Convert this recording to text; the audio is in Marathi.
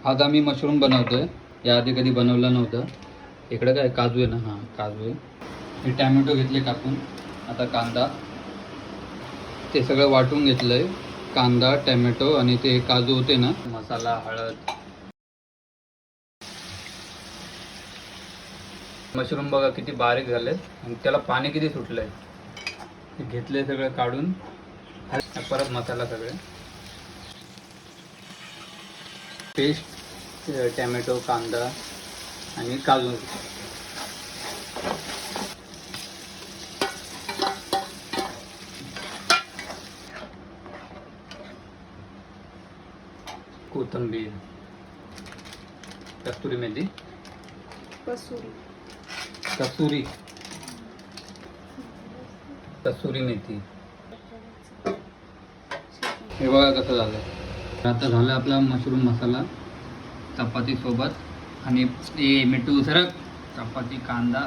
आज आम्ही मशरूम बनवतोय. याआधी कधी बनवलं नव्हतं. इकडे काय काजू आहे ना, हां काजू आहे. हे टॅमॅटो घेतले कापून. आता कांदा ते सगळं वाटून घेतलं आहे. कांदा टॅमॅटो आणि ते काजू होते ना, मसाला हळद. मशरूम बघा किती बारीक झाले आणि त्याला पाणी किती सुटलं आहे. घेतले सगळं काढून परत मसाला सगळे पेस्ट टॅमॅटो कांदा आणि काजू कोथिंबीर कस्तुरी मेथी कसुरी कसुरी मेथी. हे बघा कसं झालं. आता झालं आपला मशरूम मसाला चपाती सोबत आणि मिठू सरक चपाती कांदा.